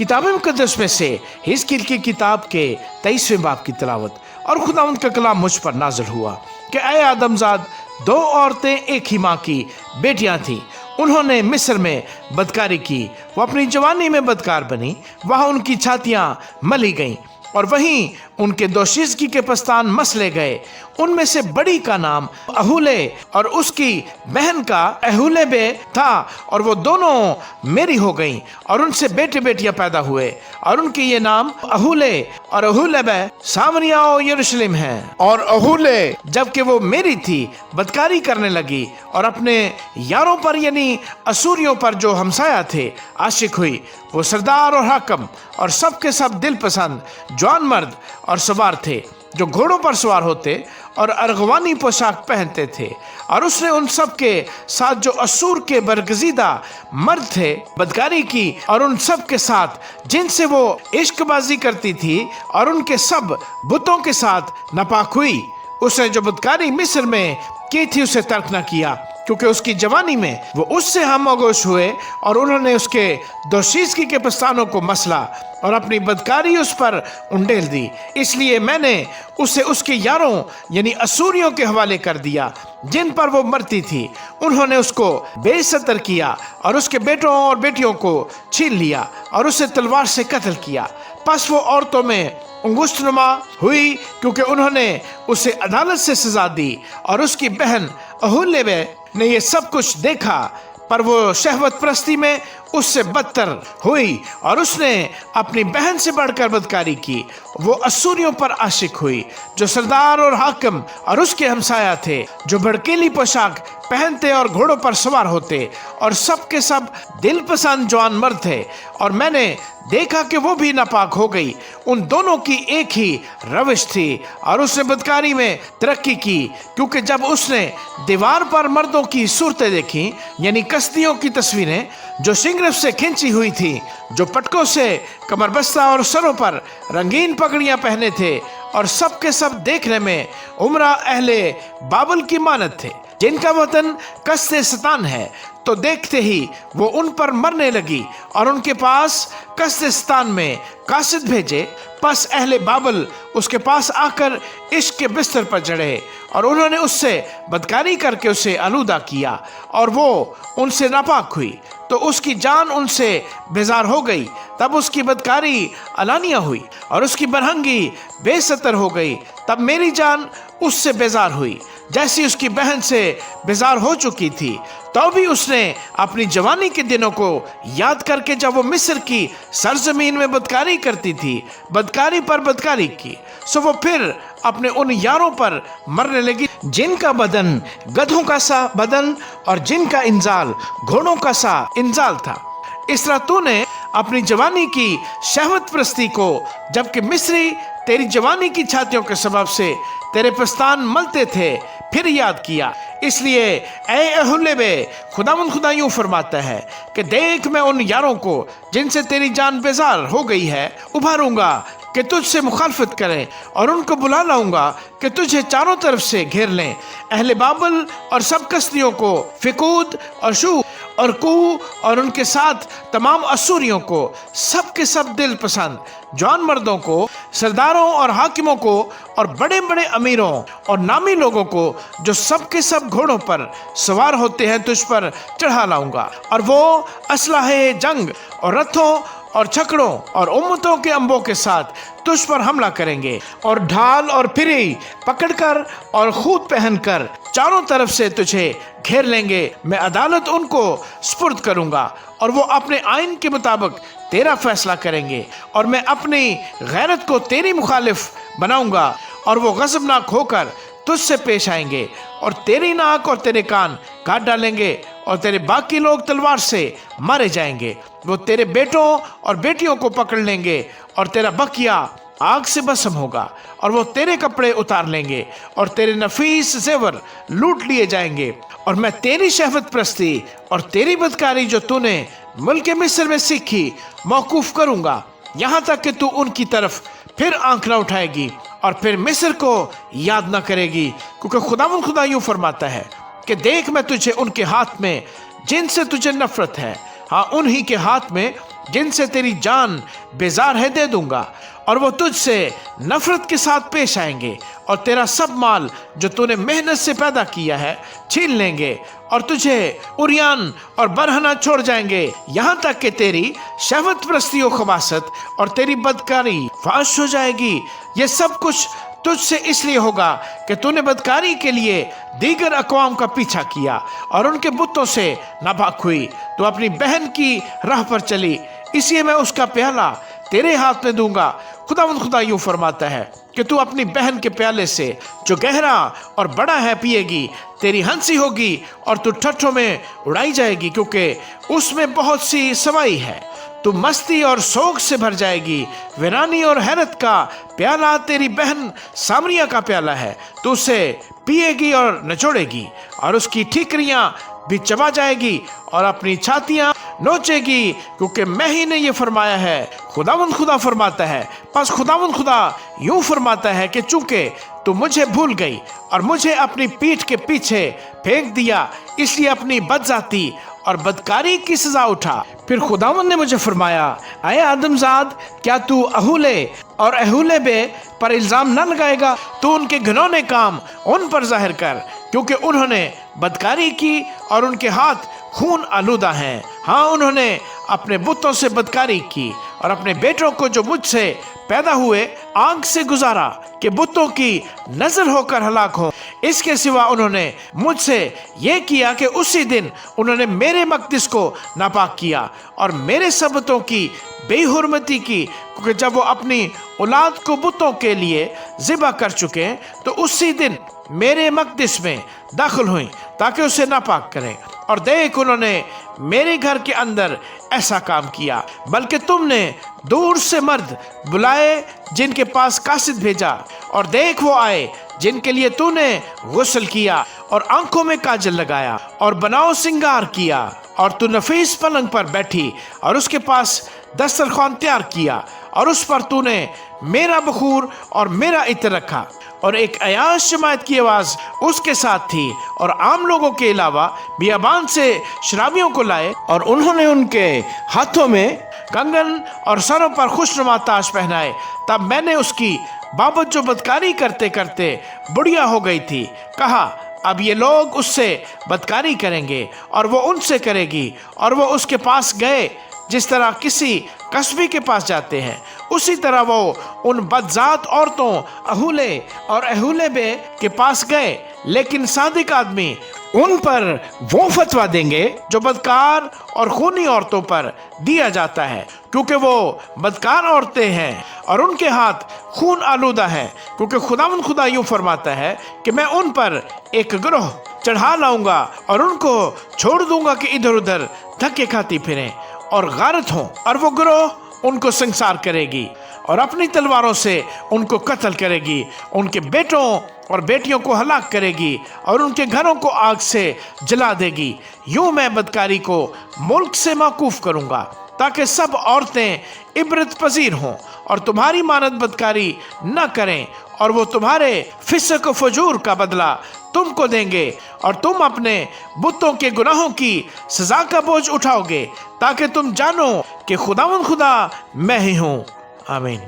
किताब मुकद्दस में से हिजकिय्याह की किताब के 23वें बाब की तिलावत। और खुदावंद का कलाम मुझ पर नाज़िल हुआ कि ऐ आदमजाद, दो औरतें एक ही माँ की बेटियां थीं। उन्होंने मिस्र में बदकारी की, वो अपनी जवानी में बदकार बनी। वहाँ उनकी छातियाँ मली गईं और वहीं उनके दोशीज़गी के पस्तान मसले गए। उनमें से बड़ी का नाम अहूले और उसकी बहन का अहूलेबे था, और वो दोनों मेरी हो गईं और उनसे बेटे बेटियां पैदा हुए। और उनके ये नाम अहूले और अहूलेबे सामरिया और यरूशलेम हैं। और अहूले जबकि वो मेरी थी बदकारी करने लगी और अपने यारों पर यानी असूरियों पर जो हमसाया थे आशिक हुई। वो सरदार और हाकम और सब के सब दिल पसंद जवान मर्द और सवार थे, जो घोड़ों पर सवार होते और अर्गवानी पोशाक पहनते थे। और उसने उन सब के साथ जो असूर के बरगजीदा मर्द थे बदकारी की, और उन सब के साथ जिनसे वो इश्कबाजी करती थी, और उनके सब बुतों के साथ नापाक हुई। उसने जो बदकारी मिस्र में की थी उसे तर्क न किया, क्योंकि उसकी जवानी में वो उससे हम आगोश हुए और उन्होंने उसके दोशीज़गी के पस्तानों को मसला और अपनी बदकारी उस पर उंडेल दी। इसलिए मैंने उसे उसके यारों यानी असूरियों के हवाले कर दिया, जिन पर वो मरती थी। उन्होंने उसको बेसतर किया और उसके बेटों और बेटियों को छीन लिया और उसे तलवार से कत्ल किया। पस वो औरतों में अंगुष्ठनुमा हुई, क्योंकि उन्होंने उसे अदालत से सजा दी। और उसकी बहन अहूलेबे ने ये सब कुछ देखा, पर वो शहवत परस्ती में उससे बदतर हुई और उसने अपनी बहन से बढ़कर बदकारी की। वो असूरियों पर आशिक हुई, जो सरदार और हाकिम और उसके हमसाया थे, जो भड़कीली पोशाक पहनते और घोड़ों पर सवार होते, और सब के सब दिल पसंद जवान मर्द थे। और मैंने देखा कि वो भी नापाक हो गई। उन दोनों की एक ही रविश थी और उसने बदकारी में तरक्की की, क्योंकि जब उसने दीवार पर मर्दों की सूरतें देखी, यानी कसदियों की तस्वीरें जो सिंगरफ से खींची हुई थी, जो पटकों से कमरबस्ता और सरों पर रंगीन पगड़ियां पहने थे, और सब के सब देखने में उमरा अहले बाबल की मानत थे, जिनका वतन कस्ते सतान है। तो देखते ही वो उन पर मरने लगी और उनके पास कस्तिस्तान में कासिद भेजे। पस अहले बाबल उसके पास आकर इश्क के बिस्तर पर चढ़े और उन्होंने उससे बदकारी करके उसे आलूदा किया, और वो उनसे नापाक हुई। तो उसकी जान उनसे बेजार हो गई। तब उसकी बदकारी अलानिया हुई और उसकी बरहंगी बेसतर हो गई। तब मेरी जान उससे बेजार हुई, जैसी उसकी बहन से बेजार हो चुकी थी। तो भी उसने अपनी जवानी के दिनों को याद करके, जब वो मिस्र की सरजमीन में बदकारी करती थी, बदकारी पर बदकारी की, सो वो फिर अपने उन यारों पर मरने लगी, जिनका बदन गधों का सा बदन और जिनका इंजाल घोड़ों का सा इंजाल था। इस तरह तूने अपनी जवानी की शहवत परस्ती को, जबकि मिस्री तेरी जवानी की छातियों के सबब से तेरे पस्तान मलते थे, फिर याद किया। इसलिए ऐ अहूलेबे, खुदावंद खुदा यूं फरमाता है कि देख, मैं उन यारों को जिनसे तेरी जान बेजार हो गई है उभारूंगा कि तुझसे मुखालफत करें, और उनको बुला लाऊंगा कि तुझे चारों तरफ से घेर लें। अहले बाबल और सब कसदियों को, फिकूद और शू और कू और उनके साथ तमाम असूरियों को, सब के सब दिल पसंद जवान मर्दों को, सरदारों और हाकिमों को, और बड़े बड़े अमीरों और नामी लोगों को, जो सब के सब घोड़ों पर सवार होते हैं, तुझ पर चढ़ा लाऊंगा। और वो असलाहे जंग और रथों और छकड़ों और उम्मतों के अंबों के साथ तुझ पर हमला करेंगे, और ढाल और फिरी पकड़कर और खूद पहनकर चारों तरफ से तुझे घेर लेंगे। मैं अदालत उनको सुपुर्द करूंगा और वो अपने आइन के मुताबिक तेरा फैसला करेंगे, और मैं अपनी गैरत को तेरी मुखालिफ बनाऊंगा, और वो गज़बनाक होकर तुझसे पेश आएंगे और तेरी नाक और तेरे कान काट डालेंगे, और तेरे बाकी लोग तलवार से मारे जाएंगे। वो तेरे बेटों और बेटियों को पकड़ लेंगे, और तेरा बकिया आग से भस्म होगा, और वो तेरे कपड़े उतार लेंगे और तेरे नफीस जेवर लूट लिए जाएंगे। और मैं तेरी शहवत परस्ती और तेरी बदकारी जो तूने मुल्क मिस्र में सीखी मौकूफ करूंगा, यहाँ तक कि तू उनकी तरफ फिर आंख न उठाएगी और फिर मिस्र को याद न करेगी। क्योंकि खुदावंद खुदा यूं फरमाता है कि देख, मैं तुझे उनके हाथ में जिनसे तुझे नफरत है, हाँ उन्हीं के हाथ में जिनसे तेरी जान बेजार है दे दूंगा, और वो तुझसे नफरत के साथ पेश आएंगे और तेरा सब माल जो तूने मेहनत से पैदा किया है छीन लेंगे और तुझे उरियान और बरहना छोड़ जाएंगे, यहाँ तक कि तेरी शहवत परस्ती और खबासत और तेरी बदकारी फाश हो जाएगी। ये सब कुछ तुझसे इसलिए होगा कि तूने बदकारी के लिए दीगर अक़वाम का पीछा किया और उनके बुतों से नापाक हुई। तू अपनी बहन की राह पर चली, इसलिए मैं उसका प्याला तेरे हाथ में दूंगा। खुदा यूं फरमाता है कि तू अपनी बहन के प्याले से जो गहरा और बड़ा है पिएगी, तेरी हंसी होगी और तू ठट्ठों में उड़ाई जाएगी, क्योंकि उसमें बहुत सी सवाई है। तू मस्ती और शौक से भर जाएगी। वीरानी और हैरत का प्याला तेरी बहन सामरिया का प्याला है। तू उसे पिएगी और नचोड़ेगी और उसकी ठीकरियां भी चबा जाएगी और अपनी छातियां नोचेगी, क्योंकि मैं ही ने ये फरमाया है। खुदा फरमाता है, बस खुदा यूं फरमाता है कि चूंकि तू मुझे भूल गई और मुझे अपनी पीठ के पीछे फेंक दिया, इसलिए अपनी बदजाती और बदकारी की सजा उठा। फिर खुदावंद ने मुझे फरमाया, ऐ आदमजाद, क्या तू अहूले और अहूलेबे पर इल्जाम न लगाएगा? तू उनके घिनौने काम उन पर जाहिर कर, क्योंकि उन्होंने बदकारी की और उनके हाथ खून आलूदा हैं। हाँ, उन्होंने अपने बुतों से बदकारी की और अपने बेटों को जो मुझसे पैदा हुए आग से गुजारा कि बुतों की नजर होकर हलाक हो। इसके सिवा उन्होंने मुझसे ये किया कि उसी दिन उन्होंने मेरे मक़दिस को नापाक किया और मेरे सबतों की बेहुरमती की, क्योंकि जब वो अपनी औलाद को बुतों के लिए ज़िबा कर चुके तो उसी दिन मेरे मक़दिस में दाखिल हुई ताकि उसे नापाक करें। और देख, उन्होंने मेरे घर के अंदर ऐसा काम किया। बल्कि तुमने दूर से मर्द बुलाए जिनके पास कासिद भेजा, और देख वो आए जिनके लिए तूने गुस्ल किया और आंखों में काजल लगाया और बनाओ सिंगार किया, और तू नफीस पलंग पर बैठी और उसके पास दस्तरखान तैयार किया और उस पर तूने मेरा बखूर और मेरा इत्र रखा। और एक अयाश जमात की आवाज़ उसके साथ थी, और आम लोगों के अलावा बियाबान से शराबियों को लाए, और उन्होंने उनके हाथों में कंगन और सरों पर खुशनुमा ताज पहनाए। तब मैंने उसकी बाबत जो बदकारी करते करते बुढ़िया हो गई थी कहा, अब ये लोग उससे बदकारी करेंगे और वो उनसे करेगी। और वो उसके पास गए जिस तरह किसी कस्बी के पास जाते हैं, उसी तरह वो उन बदजात औरतों अहूले और अहूलेबे के पास गए। लेकिन सादिक आदमी उन पर वो फतवा देंगे जो बदकार और खूनी औरतों पर दिया जाता है, क्योंकि वो बदकार औरतें हैं और उनके हाथ खून आलूदा है। क्योंकि खुदा यूं फरमाता है कि मैं उन पर एक गिरोह चढ़ा लाऊंगा और उनको छोड़ दूंगा कि इधर उधर धक्के खाती फिरें और गारत हों, और वो गिरोह उनको संसार करेगी और अपनी तलवारों से उनको कत्ल करेगी, उनके बेटों और बेटियों को हलाक करेगी और उनके घरों को आग से जला देगी। यूं मैं बदकारी को मुल्क से मौकूफ करूंगा ताकि सब औरतें इबरत पजीर हों और तुम्हारी मानद बदकारी न करें, और वो तुम्हारे फिस्क व फजूर का बदला तुमको देंगे और तुम अपने बुतों के गुनाहों की सजा का बोझ उठाओगे, ताकि तुम जानो कि खुदा मैं ही हूँ। आमीन।